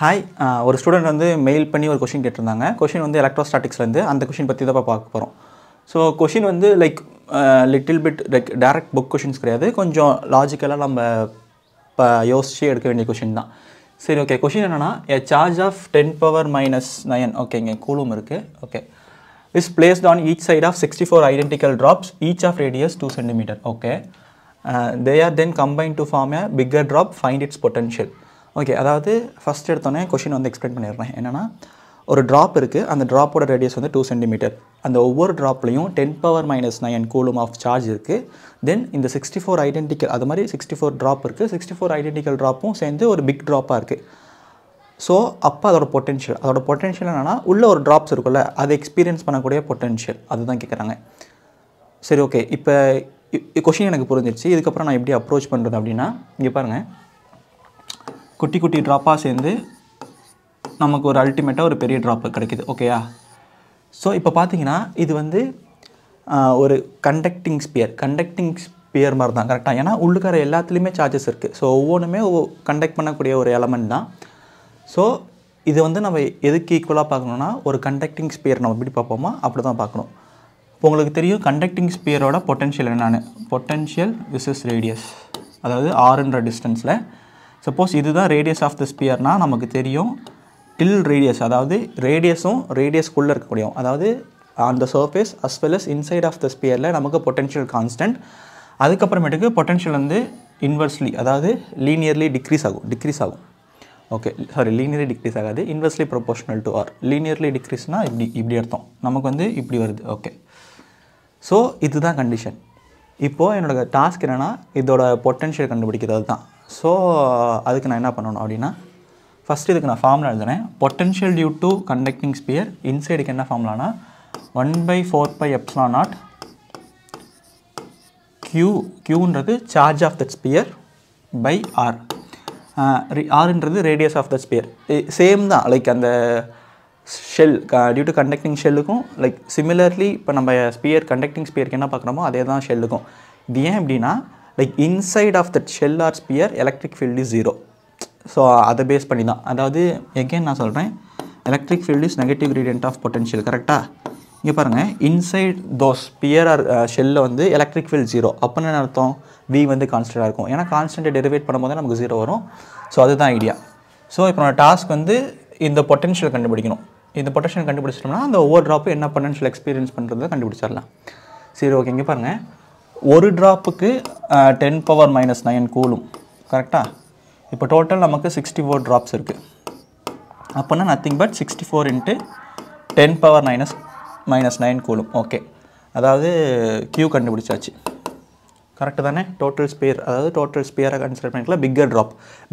Hi ஒரு student வந்து mail பண்ணி ஒரு கொஷின் கேட்டிருந்தாங்க. கொஷின் வந்து எலக்ட்ரோஸ்டாட்டிக்ஸ்லேருந்து அந்த கொஷின் பற்றி தான் பார்க்க போகிறோம். ஸோ கொஷின் வந்து like little bit like direct book questions கிடையாது, கொஞ்சம் லாஜிக்கலாக நம்ம யோசிச்சு எடுக்க வேண்டிய கொஷின் தான். சரி, ஓகே. கொஷின் என்னென்னா, a charge of 10⁻⁹ ஓகே, இங்கே கூலும் இருக்குது. Okay, is placed on each side of 64 identical drops, each of radius 2 cm. Okay, they are then combined to form a bigger drop, find its potential. Okay, அதாவது first எடுத்தோன்னே question வந்து explain பண்ணிடுறேன். என்னென்னா, ஒரு drop இருக்குது, அந்த ட்ராப்போட radius வந்து 2 cm. அந்த ஒவ்வொரு ட்ராப்லையும் 10⁻⁹ கூலும் ஆஃப் சார்ஜ் இருக்குது. தென் இந்த 64 ஐடென்டிக்கல், அது மாதிரி 64 ட்ராப் இருக்குது. 64 ஐடென்டிக்கல் ட்ராப்பும் சேர்ந்து ஒரு பிக் ட்ராப்பாக இருக்குது. ஸோ அப்போ அதோட பொட்டென்ஷியல் என்னென்னா, உள்ள ஒரு ட்ராப்ஸ் இருக்குல்ல, அதை எக்ஸ்பீரியன்ஸ் பண்ணக்கூடிய பொட்டென்ஷியல், அதுதான் கேட்குறாங்க. சரி, ஓகே. இப்போ கொஷின் எனக்கு புரிஞ்சிருச்சு. இதுக்கப்புறம் நான் எப்படி அப்ரோச் பண்ணுறது அப்படின்னா, இங்கே பாருங்கள், குட்டி குட்டி ட்ராப்பாக சேர்ந்து நமக்கு ஒரு அல்டிமேட்டாக ஒரு பெரிய ட்ராப்பு கிடைக்கிது. ஓகேயா? ஸோ இப்போ பார்த்தீங்கன்னா, இது வந்து ஒரு கண்டக்டிங் ஸ்பியர் மாதிரி தான், கரெக்டாக? ஏன்னா உள்ளுக்கார எல்லாத்துலேயுமே சார்ஜஸ் இருக்குது. ஸோ ஒவ்வொன்றுமே கண்டக்ட் பண்ணக்கூடிய ஒரு எலமெண்ட் தான். ஸோ இது வந்து நம்ம எதுக்கு ஈக்குவலாக பார்க்கணுன்னா, ஒரு கண்டக்டிங் ஸ்பியர் நம்ம எப்படி பார்ப்போமோ அப்படி தான் பார்க்கணும். இப்போ உங்களுக்கு தெரியும் கண்டக்டிங் ஸ்பியரோட பொட்டென்ஷியல் என்னென்னு. பொட்டென்ஷியல் விசஸ் ரேடியஸ், அதாவது ஆர்ன்ற டிஸ்டன்ஸில். சப்போஸ் இதுதான் ரேடியஸ் ஆஃப் த ஸ்பியர்னால் நமக்கு தெரியும் டில் ரேடியஸ், அதாவது ரேடியஸ்க்குள்ளே இருக்கக்கூடிய, அதாவது on the surface as well as inside of the ஸ்பியரில் நமக்கு பொட்டென்ஷியல் கான்ஸ்டன்ட். அதுக்கப்புறமேட்டுக்கு பொட்டென்ஷியல் வந்து இன்வெர்ஸ்லி, அதாவது லீனியர்லி டிக்ரீஸ் ஆகும். ஓகே, சாரி, லீனியர்லி டிக்ரீஸ் ஆகாது, inversely proportional to R. Linearly டிக்ரீஸ்னால் இப்படி அர்த்தம், நமக்கு வந்து இப்படி வருது. ஓகே, ஸோ இதுதான் கண்டிஷன். இப்போது என்னோடய டாஸ்க் என்னென்னா, இதோட பொட்டென்ஷியல் கண்டுபிடிக்கிறது தான். ஸோ அதுக்கு நான் என்ன பண்ணணும் அப்படின்னா, ஃபஸ்ட்டு இதுக்கு நான் ஃபார்முலா எழுதுனேன். Potential due to conducting sphere, இன்சைடுக்கு என்ன ஃபார்முலானா 1/4πε0 க்யூன்றது charge of the sphere by R. ஆர்ன்றது radius of the sphere. Same தான், லைக் அந்த ஷெல் டியூ டு கண்டக்டிங் ஷெல்லுக்கும் லைக் சிமிலர்லி இப்போ நம்ம கண்டக்டிங் ஸ்பியருக்கு என்ன பார்க்குறோமோ அதே தான் ஷெல்லுக்கும். இது ஏன் எப்படின்னா, like inside of that shell or sphere electric field is 0. So அதை பேஸ் பண்ணி தான், அதாவது எகெயின் நான் சொல்கிறேன், electric field is negative gradient of potential, கரெக்டாக? இங்கே பாருங்கள், இன்சைட் தோஸ் ஸ்பியர் ஆர் ஷெல்லில் வந்து எலக்ட்ரிக் ஃபீல்டு 0. அப்போன்னு என்ன அர்த்தம்? V வந்து கான்ஸ்டண்ட்டாக இருக்கும். ஏன்னா கான்ஸ்டண்ட்டை டெரிவேட் பண்ணும்போது நமக்கு 0 வரும். ஸோ அதுதான் ஐடியா. ஸோ இப்போ நம்ம டாஸ்க் வந்து இந்த பொட்டென்ஷியல் கண்டுபிடிக்கணும். இந்த பொட்டென்ஷியல் கண்டுபிடிச்சிட்டோம்னா அந்த ஒவ்வொரு ட்ராப்பும் என்ன பொட்டென்ஷியல் எக்ஸ்பீரியன்ஸ் பண்ணுறதை கண்டுபிடிச்சிடலாம். சரி, ஓகே. இங்கே பாருங்கள், ஒரு ட்ராப்புக்கு 10⁻⁹ கூலும், கரெக்டாக? இப்போ டோட்டல் நமக்கு 64 ட்ராப்ஸ் இருக்குது. அப்போனா நத்திங் பட் 64 × 10⁻⁻9 கூலும். ஓகே, அதாவது Q கண்டுபிடிச்சாச்சு, கரெக்டு தானே? டோட்டல் ஸ்பியர், அதாவது டோட்டல் ஸ்பியரை கன்சிடர் பண்ணிக்கலாம்.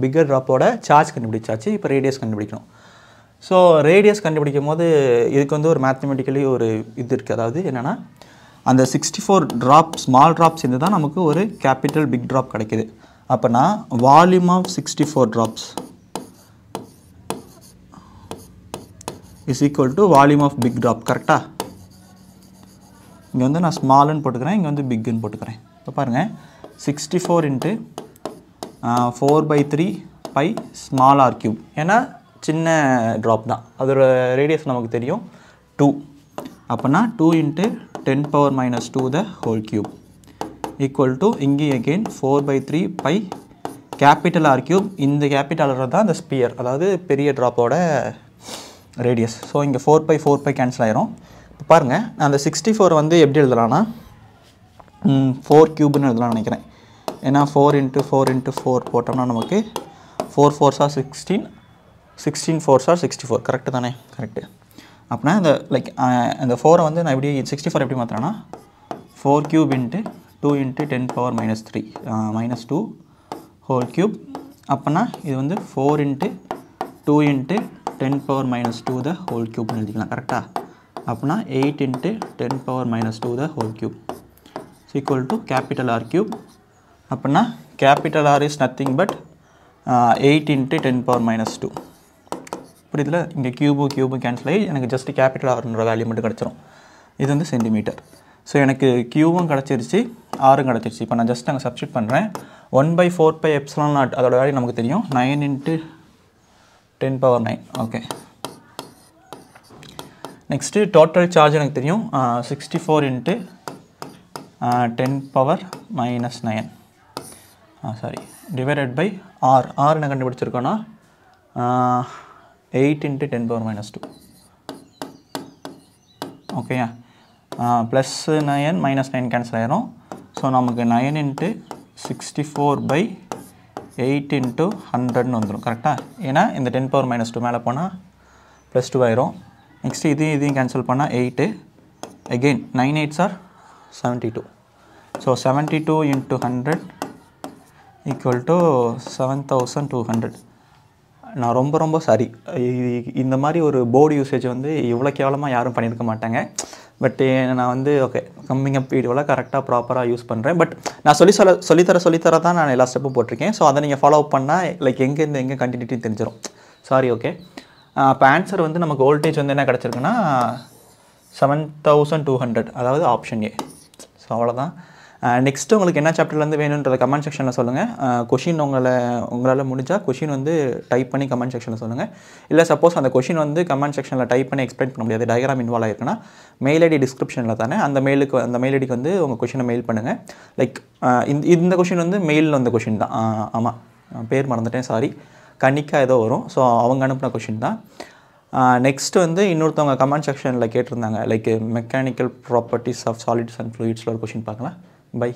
பிக்கர் ட்ராப்போட சார்ஜ் கண்டுபிடிச்சாச்சு. இப்போ ரேடியஸ் கண்டுபிடிக்கணும். ஸோ ரேடியஸ் கண்டுபிடிக்கும் போது இதுக்கு வந்து ஒரு மேத்தமெட்டிக்கலி ஒரு இது இருக்குது. அதாவது என்னென்னா, அந்த 64 ட்ராப், ஸ்மால் ட்ராப்ஸ் இருந்து தான் நமக்கு ஒரு கேபிட்டல் பிக் ட்ராப் கிடைக்கிது. அப்போனா volume of 64 drops is equal to volume of big drop, கரெக்டாக? இங்கே வந்து நான் ஸ்மால்னு போட்டுக்கிறேன், இங்கே வந்து பிக்குன்னு போட்டுக்கிறேன். இப்போ பாருங்கள், 64 × 4/3 ஸ்மால் ஆர் கியூப். ஏன்னா சின்ன ட்ராப் தான், அதோட ரேடியஸ் நமக்கு தெரியும் 2. அப்போனா 2 × 10⁻⁻2 the whole cube equal to, இங்கே அகெயின் 4/3 கேபிட்டல் ஆர் கியூப். இந்த கேபிட்டல் ஆர் தான் இந்த ஸ்பியர், அதாவது பெரிய ட்ராப்போட ரேடியஸ். ஸோ இங்கே 4/4 கேன்சல் ஆயிரும். இப்போ பாருங்கள், நான் அந்த 64 வந்து எப்படி எழுதலான்னா 4 கியூப்னு எழுதலாம்னு நினைக்கிறேன். ஏன்னா 4 × 4 × 4 போட்டோம்னா நமக்கு 4 4s are 16, 16 4s are 64, correct தானே? கரெக்டு. அப்படின்னா இந்த லைக் அந்த 4 வந்து நான் எப்படி 64 எப்படி மாற்றுறேன்னா 4 கியூப் × 2 × 10⁻⁻3 -2 ஹோல் கியூப். அப்போனா இது வந்து 4 × 2 × 10⁻⁻2 த ஹோல் கியூப்னு எழுதிக்கலாம், கரெக்டாக? அப்படின்னா 8 × 10⁻⁻2 the whole cube equal to capital R cube. அப்படின்னா capital R is nothing but 8 × 10⁻⁻2. புரியுதுல? இங்கே கியூபு கேன்சல் ஆகி எனக்கு ஜஸ்ட் கேபிட்டல் ஆர்ன்ற வேல்யூ மட்டும் கிடச்சிரும். இது வந்து சென்டிமீட்டர். ஸோ எனக்கு கியூவும் கிடச்சிருச்சு, ஆரும் கிடச்சிருச்சு. இப்போ நான் ஜஸ்ட் அங்கே சப்ஸ்டிட் பண்ணுறேன். 1/4πε0 அதோட வேல்யூ நமக்கு தெரியும், 9 × 10 power 9. Okay. Next total charge எனக்கு தெரியும் 64 into 10 power minus 9 sorry divided by R என்ன கண்டுபிடிச்சிருக்கோன்னா 8 into 10 power minus 2. ஓகேயா, ப்ளஸ் 9 மைனஸ் 9 கேன்சல் ஆயிரும். ஸோ நமக்கு 9 into 64 by 8 into 100ன்னு வந்துடும். கரெக்டாக? ஏன்னா இந்த 10 power minus 2 மேலே போனால் ப்ளஸ் 2 ஆயிரும். நெக்ஸ்ட்டு இதையும் கேன்சல் பண்ணால் 8 again 9 8s are 72. So 72 into 100 equal to 7200. நான் ரொம்ப சாரி, இந்த மாதிரி ஒரு போர்டு யூசேஜ் வந்து இவ்வளோ கேவலமாக யாரும் பண்ணியிருக்க மாட்டாங்க. பட் நான் வந்து ஓகே கம்மிங் அப் வீடியோவில் கரெக்டாக ப்ராப்பராக யூஸ் பண்ணுறேன். பட் நான் சொல்லித்தர தான் நான் எல்லா ஸ்டெப்பும் போட்டிருக்கேன். ஸோ அதை நீங்கள் ஃபாலோ பண்ணால் லைக் எங்கேருந்து எங்கே கண்டினியூட்டி தெரிஞ்சிடும். Sorry okay. இப்போ ஆன்சர் வந்து நமக்கு வோல்டேஜ் வந்து என்ன கிடச்சிருக்குன்னா 7200, அதாவது ஆப்ஷன் ஏ. ஸோ அவ்வளோதான். நெக்ஸ்ட்டு உங்களுக்கு என்ன சாப்டர்லேருந்து வேணுன்றதை கமெண்ட் செக்ஷனில் சொல்லுங்கள். கொஷின் உங்களால் முடிஞ்சால் கொஷின் வந்து டைப் பண்ணி கமெண்ட் செக்ஷனில் சொல்லுங்கள். இல்லை சப்போஸ் அந்த கொஷின் வந்து கமெண்ட் செக்ஷனில் டைப் பண்ணி எக்ஸ்பிளைன் பண்ண முடியாது, டயக்ராம் இன்வால்வ் ஆகிருக்குன்னா மெயில் ஐடி டிஸ்கிரிப்ஷனில் தானே, அந்த மெயில் ஐடிக்கு வந்து உங்கள் கொஷினை மெயில் பண்ணுங்கள். லைக் இந்த கொஷின் வந்து மெயிலில் வந்த கொஷின் தான். ஆமாம், பேர் மறந்துட்டேன், சாரி. கணிக்கா ஏதோ வரும். ஸோ அவங்க அனுப்பின கொஷின் தான். நெக்ஸ்ட் வந்து இன்னொருத்தவங்க கமெண்ட் செக்ஷனில் கேட்டிருந்தாங்க, like mechanical properties of solids and ஃப்ளூயிட்ஸில் ஒரு கொஷின் பார்க்கலாம். பை.